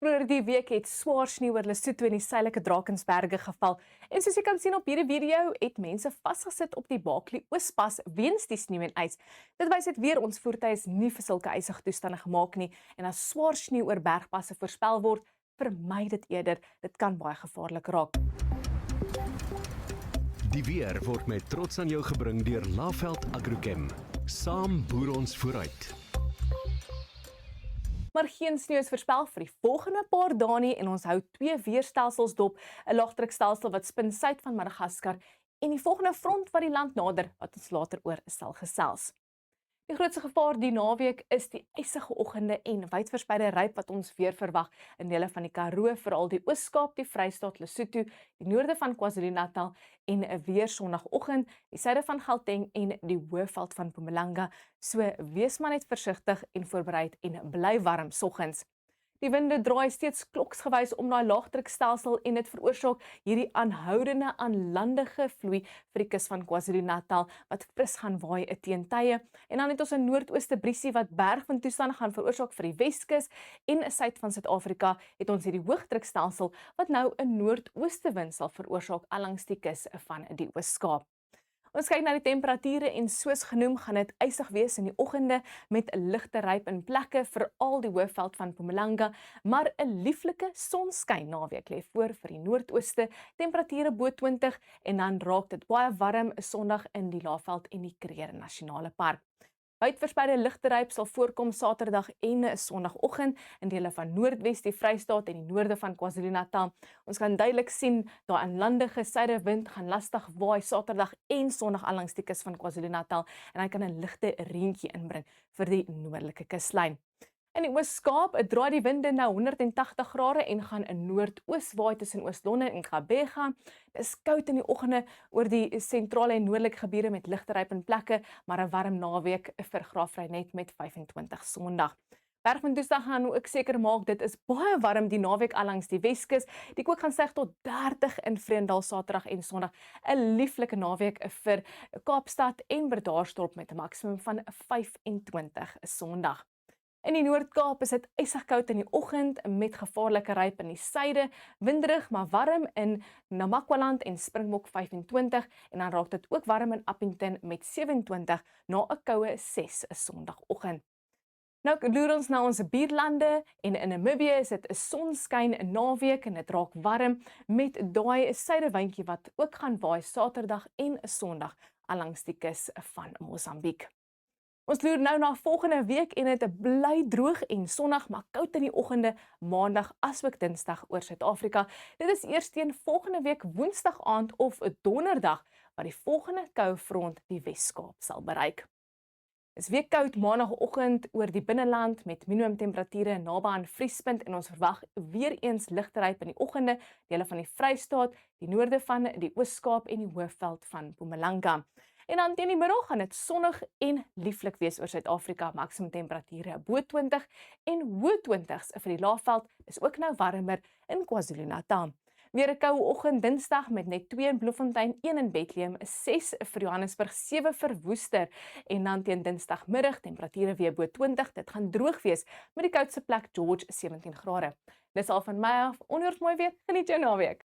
Vroeger die week het swaar sneeu oor Lesotho en die suidelike Drakensberge geval. En soos jy kan sien op hierdie video, het mense vasgesit op die Baaklie Oospas weens die sneeu en ys. Dit wys dit weer ons voertuie is nie vir sulke ysige toestande gemaak nie en as swaar sneeu oor bergpasse voorspel word, vermy dit eerder. Dit kan baie gevaarlik raak. Die weer word met trots aan jou gebring deur Laveld Agrochem. Saam boer ons vooruit. Maar geen sneeu is voorspel vir die volgende paar dae nie en ons hou twee weerstelsels dop, 'n laagdrukstelsel wat spin suid van Madagaskar en die volgende front wat die land nader wat ons later oor sal gesels. Die grootste gevaar die naweek is die ysige oggende en wydverspreide ryp wat ons weer verwag in dele van die Karoo, veral die Oos-Kaap, die Vrystaat, Lesotho, die noorde van KwaZulu-Natal en 'n weer Sondagoggend, die suide van Gauteng en die Hoëveld van Mpumalanga. So wees maar net versigtig en voorbereid en bly warm soggens. Die winde draai steeds kloksgewys om daai laagdrukstelsel en dit veroorsaak hierdie aanhoudende aanlandige vloei vir die kus van KwaZulu-Natal wat fris gaan waai teen tye. En dan het ons 'n noordooste briesie wat bergwindtoestande gaan veroorsaak vir die Weskus en 'n suid van Suid-Afrika het ons hierdie hoogdrukstelsel wat nou 'n noordooste wind sal veroorsaak langs die kus van die Oos-Kaap. Ons kyk na die temperature en soos genoem gaan dit ysig wees in die oggende met 'n ligte ryp in plekke veral die Hoëveld van Mpumalanga, maar 'n lieflike sonskyn naweek lê voor vir die noordooste, temperature bo 20 en dan raak dit baie warm 'n Sondag in die Laveld en die Kruger Nasionale Park. Wydverspreide ligte ryp sal voorkom Saterdag en 'n Sondagoggend in dele van Noordwes, die Vrystaat en die noorde van KwaZulu-Natal. Ons kan duidelik sien daai aanlandige suidewind gaan lastig waai Saterdag en Sondag langs die kus van KwaZulu-Natal en hy kan 'n ligte reentjie inbring vir die noordelike kuslyn. In die Oos-Kaap draai die winde nou 180 grade en gaan 'n noordoos waai tussen Oos-London en Gqeberha. Dit is koud in die oggende oor die sentrale en noordelike gebiede met ligte ryp in plekke, maar 'n warm naweek vir Graafrenet met 25 Sondag. Bergwindtoestande gaan ook seker maak dit is baie warm die naweek langs die Weskus. Die kook gaan styg tot 30 in Vredendal Saterdag en Sondag. 'n Lieflike naweek vir Kaapstad en Bredasdorp met 'n maksimum van 25 Sondag. In die Noord-Kaap is dit ysig koud in die oggend met gevaarlike ryp in die suide, winderig maar warm in Namakwaland en Springbok 25 en dan raak dit ook warm in Appington met 27 na 'n koue 6 Sondagoggend. Nou loer ons na ons buurlande en in Namibië is dit 'n sonskyn naweek en dit raak warm met daai suidewindjie wat ook gaan waai Saterdag en Sondag langs die kus van Mosambiek. Ons loer nou na volgende week en dit bly droog en sonnig, maar koud in die oggende Maandag asook Dinsdag oor Suid-Afrika. Dit is eers teen volgende week Woensdag aand of Donderdag wat die volgende koue front die Wes-Kaap sal bereik. Dit is weer koud Maandagoggend oor die binneland met minimum temperature naby aan vriespunt en ons verwag weer eens ligte ryp in die oggende, dele van die Vrystaat, die noorde van die Oos-Kaap en die Hoëveld van Mpumalanga. En dan teen die middag gaan dit sonnig en lieflik wees oor Suid-Afrika, maksimum temperature bo 20 en hoë 20s vir die Laagveld is ook nou warmer in KwaZulu-Natal. Weer 'n koue oggend Dinsdag met net 2 in Bloemfontein, 1 in Bethlehem, 6 vir Johannesburg, 7 vir Woester en dan teen Dinsdagmiddag temperature weer bo 20. Dit gaan droog wees met die koudste plek George 17 grade. Dis al van my af. Onhoors mooi weer. Geniet jou naweek.